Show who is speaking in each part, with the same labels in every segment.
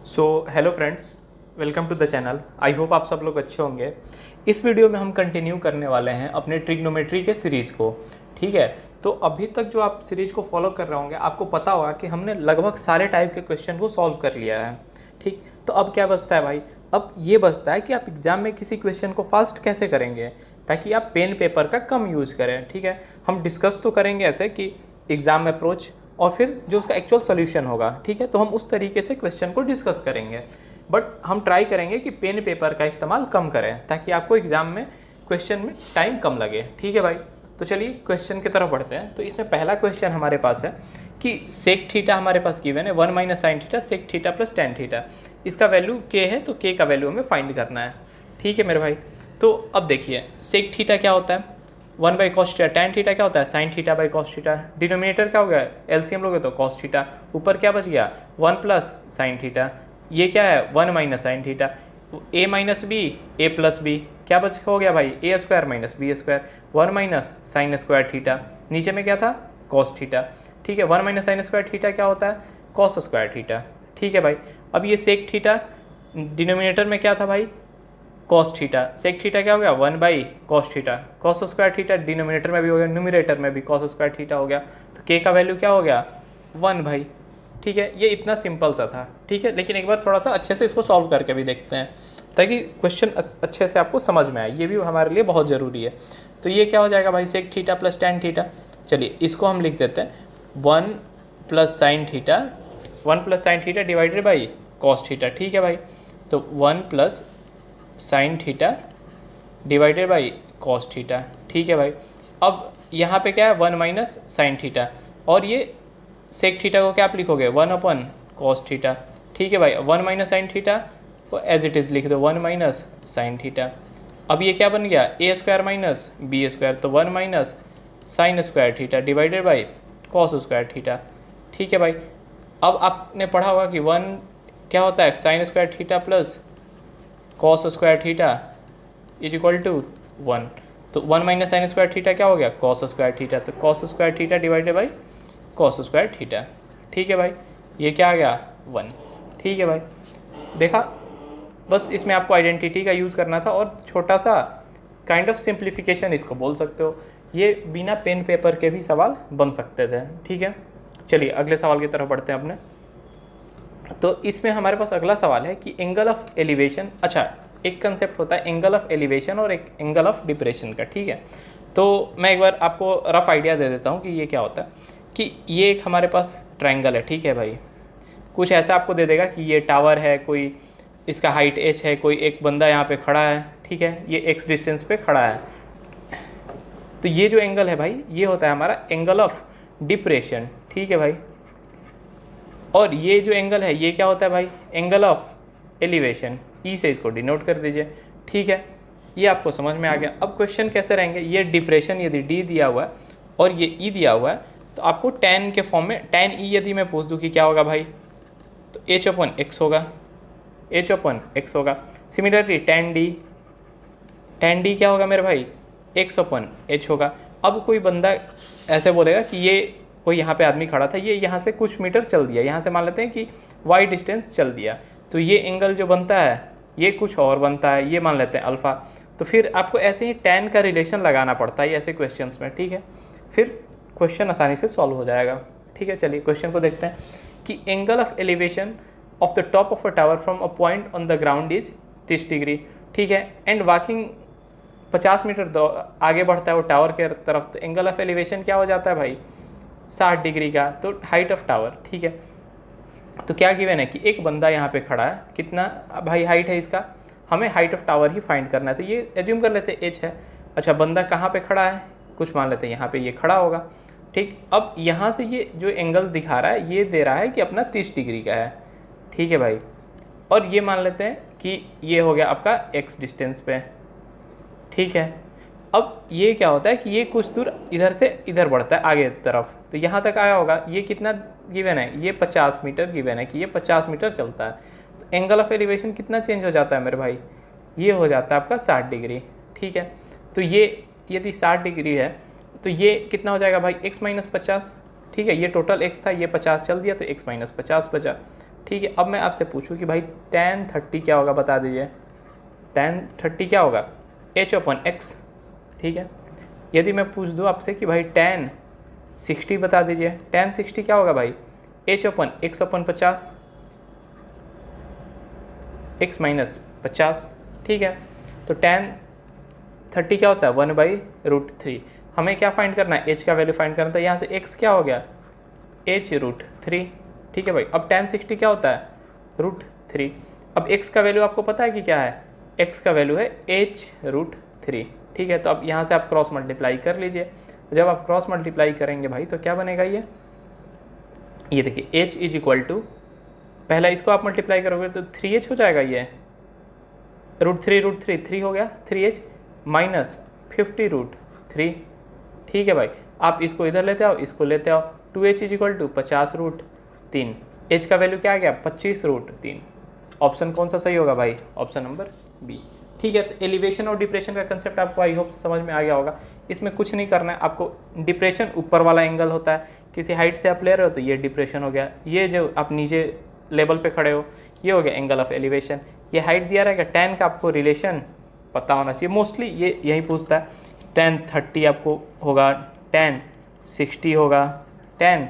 Speaker 1: So hello friends, welcome to the channel. I hope आप सब लोग अच्छे होंगे। इस वीडियो में हम कंटिन्यू करने वाले हैं अपने ट्रिग्नोमेट्री के सीरीज़ को। ठीक है, तो अभी तक जो आप सीरीज को फॉलो कर रहे होंगे आपको पता होगा कि हमने लगभग सारे टाइप के क्वेश्चन को सॉल्व कर लिया है। ठीक, तो अब क्या बचता है भाई? अब ये बचता है कि आप एग्ज़ाम में किसी क्वेश्चन को फास्ट कैसे करेंगे ताकि आप पेन पेपर का कम यूज़ करें। ठीक है, हम डिस्कस तो करेंगे ऐसे कि एग्ज़ाम अप्रोच और फिर जो उसका एक्चुअल सोल्यूशन होगा। ठीक है, तो हम उस तरीके से क्वेश्चन को डिस्कस करेंगे, बट हम ट्राई करेंगे कि पेन पेपर का इस्तेमाल कम करें ताकि आपको एग्ज़ाम में क्वेश्चन में टाइम कम लगे। ठीक है भाई, तो चलिए क्वेश्चन की तरफ बढ़ते हैं। तो इसमें पहला क्वेश्चन हमारे पास है कि सेक थीटा हमारे पास गिवन है 1 minus sine theta sec theta plus tan theta. इसका वैल्यू के है तो के का वैल्यू हमें फाइंड करना है। ठीक है मेरे भाई, तो अब देखिए सेक थीटा क्या होता है 1 by cos theta, tan theta क्या होता है sine theta by cos theta. Denominator क्या हो गया एलसीएम लोगे तो कॉस थीटा, ऊपर क्या बच गया 1 प्लस साइन थीटा। ये क्या है 1 minus sine theta, A minus B A plus B क्या बच हो गया भाई A square minus B square, 1 minus sine square theta, नीचे में क्या था कॉस थीटा। ठीक है, 1 माइनस साइन स्क्वायर थीटा क्या होता है कॉस स्क्वायर थीटा। ठीक है भाई, अब ये सेक थीटा डिनोमिनेटर में क्या था भाई कॉस थीटा, सेक थीटा क्या हो गया 1 by cos theta, cos square theta denominator में भी हो गया न्यूमरेटर में भी कॉस स्क्वायर थीटा हो गया, तो के का वैल्यू क्या हो गया 1 भाई। ठीक है, ये इतना सिंपल सा था। ठीक है, लेकिन एक बार थोड़ा सा अच्छे से इसको सॉल्व करके भी देखते हैं ताकि क्वेश्चन अच्छे से आपको समझ में आए, ये भी हमारे लिए बहुत ज़रूरी है। तो ये क्या हो जाएगा भाई sec theta plus tan theta. चलिए इसको हम लिख देते हैं 1 plus sine theta, 1 plus sine theta divided by cos theta. ठीक है भाई, तो 1 plus sine theta divided by cos theta. ठीक है भाई, अब यहाँ पे क्या है 1 माइनस साइन थीटा और ये सेक थीटा को क्या आप लिखोगे 1 अपन कॉस थीटा। ठीक है भाई, 1 माइनस साइन थीटा को एज इट इज़ लिख दो 1 माइनस साइन थीटा। अब ये क्या बन गया ए स्क्वायर माइनस बी स्क्वायर, तो 1 minus sine square theta divided by cos square theta. ठीक है भाई, अब आपने पढ़ा होगा कि 1 क्या होता है sine square theta plus cos square theta is equal to 1, तो 1 माइनस साइन स्क्वायर थीटा क्या हो गया कॉस स्क्वायर थीटा, तो cos square theta divided by cos square theta. ठीक है भाई, ये क्या आ गया 1। ठीक है भाई, देखा, बस इसमें आपको आइडेंटिटी का यूज़ करना था और छोटा सा काइंड ऑफ सिंप्लीफिकेशन इसको बोल सकते हो। ये बिना पेन पेपर के भी सवाल बन सकते थे। ठीक है, चलिए अगले सवाल की तरफ बढ़ते हैं अपने। तो इसमें हमारे पास अगला सवाल है कि एंगल ऑफ एलिवेशन, अच्छा एक कंसेप्ट होता है एंगल ऑफ एलिवेशन और एक एंगल ऑफ डिप्रेशन का। ठीक है, तो मैं एक बार आपको रफ आइडिया दे देता हूँ कि ये क्या होता है कि ये एक हमारे पास ट्रायंगल है। ठीक है भाई, कुछ ऐसा आपको दे देगा कि ये टावर है, कोई इसका हाइट h है, कोई एक बंदा यहाँ पे खड़ा है। ठीक है, ये x डिस्टेंस पे खड़ा है, तो ये जो एंगल है भाई ये होता है हमारा एंगल ऑफ डिप्रेशन। ठीक है भाई, और ये जो एंगल है ये क्या होता है भाई एंगल ऑफ एलिवेशन, ई से इसको डिनोट कर दीजिए। ठीक है, ये आपको समझ में आ गया। अब क्वेश्चन कैसे रहेंगे, ये डिप्रेशन यदि डी दिया हुआ है और ये ई दिया हुआ है तो आपको tan के फॉर्म में tan ई यदि मैं पूछ दूँ कि क्या होगा भाई, तो h अपन x होगा, h अपन x होगा। सिमिलरली tan d क्या होगा मेरे भाई x अपन h होगा। अब कोई बंदा ऐसे बोलेगा कि ये कोई यहाँ पे आदमी खड़ा था, ये यहाँ से कुछ मीटर चल दिया, यहाँ से मान लेते हैं कि y डिस्टेंस चल दिया, तो ये एंगल जो बनता है ये कुछ और बनता है, ये मान लेते हैं अल्फ़ा। तो फिर आपको ऐसे ही tan का रिलेशन लगाना पड़ता है ऐसे क्वेश्चंस में। ठीक है, फिर क्वेश्चन आसानी से सॉल्व हो जाएगा। ठीक है, चलिए क्वेश्चन को देखते हैं कि angle of elevation of the top of a tower from a point on the ground is 30 degree. ठीक है, एंड वॉकिंग 50 मीटर आगे बढ़ता है वो टावर के तरफ, तो एंगल ऑफ एलिवेशन क्या हो जाता है भाई 60 डिग्री का, तो हाइट ऑफ टावर। ठीक है, तो क्या गिवन है कि एक बंदा यहाँ पे खड़ा है, कितना भाई हाइट है इसका, हमें height of tower he find करना है, तो ये एज्यूम कर लेते हैं h है। अच्छा बंदा कहाँ पे खड़ा है, कुछ मान लेते हैं यहाँ पे ये खड़ा होगा। ठीक, अब यहाँ से ये जो एंगल दिखा रहा है ये दे रहा है कि अपना 30 डिग्री का है। ठीक है भाई, और ये मान लेते हैं कि ये हो गया आपका x डिस्टेंस पे। ठीक है, अब ये क्या होता है कि ये कुछ दूर इधर से इधर बढ़ता है आगे तरफ, तो यहाँ तक आया होगा। ये कितना गिवन है, ये 50 मीटर गिवन है कि ये 50 मीटर चलता है, तो एंगल ऑफ एलिवेशन कितना चेंज हो जाता है मेरे भाई, ये हो जाता है आपका 60 डिग्री। ठीक है, तो ये यदि 60 डिग्री है तो ये कितना हो जाएगा भाई x माइनस 50। ठीक है, ये टोटल x था, ये 50 चल दिया तो x माइनस 50 बचा, ठीक है। अब मैं आपसे पूछूं कि भाई tan 30 क्या होगा, बता दीजिए। tan 30 क्या होगा, h/x। ठीक है। यदि मैं पूछ दूं आपसे कि भाई tan 60 बता दीजिए, tan 60 क्या होगा भाई, h/x/50, x माइनस 50। ठीक है। तो tan 30 क्या होता है, 1/√3। हमें क्या फाइंड करना है, h का वैल्यू फाइंड करना था। यहाँ से x क्या हो गया, h√3। ठीक है भाई। अब tan 60 क्या होता है, √3। अब x का वैल्यू आपको पता है कि क्या है, x का वैल्यू है h√3। ठीक है। तो अब यहाँ से आप क्रॉस मल्टीप्लाई कर लीजिए। जब आप क्रॉस मल्टीप्लाई करेंगे भाई तो क्या बनेगा, ये देखिए h इज इक्वल टू, पहला इसको आप मल्टीप्लाई करोगे तो 3h हो जाएगा, ये √3 3 हो गया, 3h माइनस 50√3। ठीक है भाई। आप इसको इधर लेते आओ, इसको लेते आओ, 2h is equal to 50√3। h का वैल्यू क्या आ गया, 25√3। ऑप्शन कौन सा सही होगा भाई, ऑप्शन नंबर बी। ठीक है। तो एलिवेशन और डिप्रेशन का कंसेप्ट आपको आई होप समझ में आ गया होगा। इसमें कुछ नहीं करना है आपको। डिप्रेशन ऊपर वाला एंगल होता है, किसी हाइट से आप ले रहे हो तो ये डिप्रेशन हो गया। ये जो आप नीचे लेवल पे खड़े हो ये हो गया एंगल ऑफ एलिवेशन। ये हाइट दिया रहेगा, tan का आपको रिलेशन पता होना चाहिए, मोस्टली ये यही पूछता है। tan 30 आपको होगा, tan 60 होगा, tan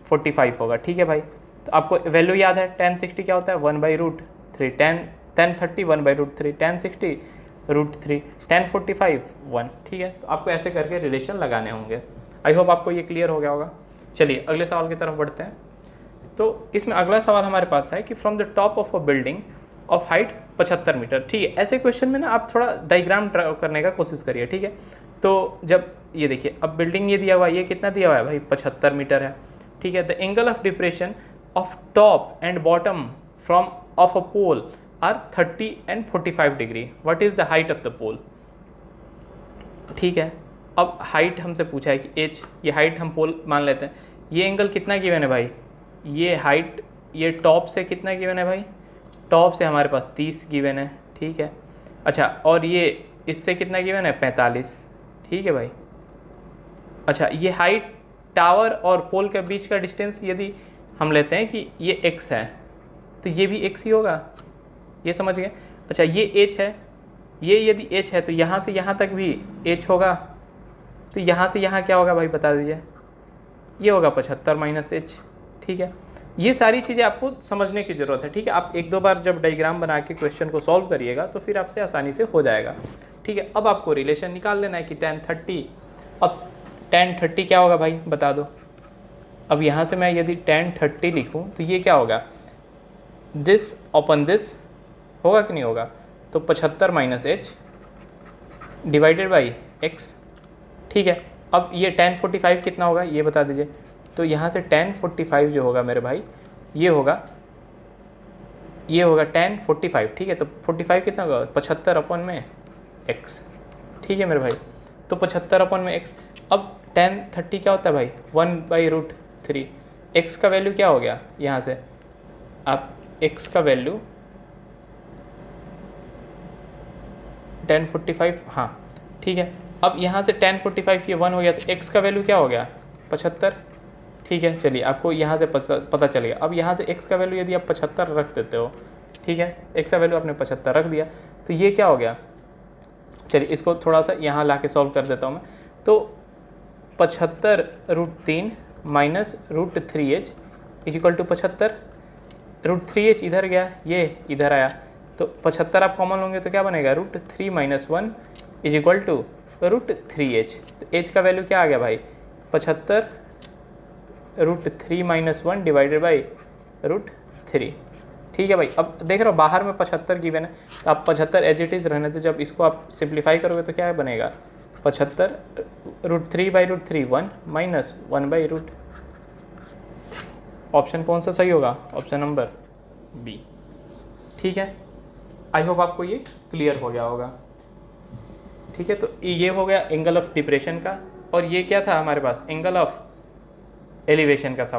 Speaker 1: 45 होगा। ठीक है भाई। तो आपको वैल्यू याद है, tan 60 क्या होता है, 1/√3, tan 30 1/√3, tan 60 √3, tan 45 1। ठीक है। तो आपको ऐसे करके रिलेशन लगाने होंगे। आई होप आपको ये क्लियर हो गया होगा। चलिए अगले सवाल की तरफ बढ़ते हैं। तो इसमें अगला सवाल हमारे पास है कि from the top of a building of height 75 metre. ठीक है। ऐसे क्वेश्चन में ना आप थोड़ा डायग्राम ड्रा करने का कोशिश करिए। ठीक है। तो जब ये देखिए, अब बिल्डिंग ये दिया हुआ है, ये कितना दिया हुआ है भाई, 75 मीटर है। ठीक है। The angle of depression of top and bottom from of a pole are 30 and 45 degree. What is the height of the pole. ठीक है। अब हाइट हमसे पूछा है कि h, ये हाइट हम पोल मान लेते हैं। ये एंगल कितना गिवन है भाई, ये हाइट, ये टॉप से कितना गिवन है भाई, टॉप से हमारे पास 30 गिवन है। ठीक है। अच्छा, और ये इससे कितना गिवन है, 45। ठीक है भाई। अच्छा, ये हाइट टावर और पोल के बीच का डिस्टेंस यदि हम लेते हैं कि ये x है तो ये भी x ही होगा, ये समझ गए। अच्छा, ये h है, ये यदि h है तो यहाँ से यहाँ तक भी h होगा। तो यहाँ से यहाँ क्या होगा भाई, बता दीजिए। ये होगा 75 माइनस h। ठीक है। ये सारी चीज़ें आपको समझने की ज़रूरत है। ठीक है। आप एक दो बार जब डायग्राम बना के क्वेश्चन को सॉल्व करिएगा तो फिर आपसे आसानी से हो जाएगा। ठीक है। अब आपको रिलेशन निकाल लेना है कि tan 30, अब tan 30 क्या होगा भाई, बता दो। अब यहाँ से मैं यदि tan 30 लिखूँ तो ये क्या होगा, दिस अपॉन दिस होगा कि नहीं होगा। तो 75 minus h divided by x। ठीक है। अब ये tan 45 कितना होगा, ये बता दीजिए। तो यहाँ से tan 45 जो होगा मेरे भाई, ये होगा tan 45। ठीक है। तो 45 कितना होगा, 75 अपॉन में x। ठीक है मेरे भाई। तो 75 अपॉन में x। अब tan 30 क्या होता है भाई, 1/√3। x का वैल्यू क्या हो गया, यहाँ से आप x का वैल्यू tan 45, हाँ ठीक है। अब यहाँ से tan 45 ये 1 हो गया तो x का वैल्यू क्या हो गया, 75। ठीक है। चलिए आपको यहाँ से पता चल गया। अब यहाँ से x का वैल्यू यदि आप 75 रख देते हो, ठीक है, x का वैल्यू आपने 75 रख दिया तो ये क्या हो गया। चलिए इसको थोड़ा सा यहाँ ला के सॉल्व कर देता हूँ मैं। तो 75√3 minus √3h is equal to 75। √3h इधर गया, ये इधर आया, तो 75 आप कॉमन होंगे तो क्या बनेगा, √3 minus 1 is equal to √3h। तो h का वैल्यू क्या आ गया भाई, 75 √3 माइनस 1 डिवाइडेड बाई √3। ठीक है भाई। अब देख रहे हो बाहर में 75 गिवन है तो आप 75 एज इट इज़ रहने दो। जब इसको आप सिंप्लीफाई करोगे तो क्या बनेगा, 75 √3 बाई √3 1 माइनस 1 बाई √। ऑप्शन कौन सा सही होगा, ऑप्शन नंबर बी। ठीक है। आई होप आपको ये क्लियर हो गया होगा। ठीक है। तो ये हो गया एंगल ऑफ डिप्रेशन का, और ये क्या था हमारे पास, एंगल ऑफ एलिवेशन का सवाल।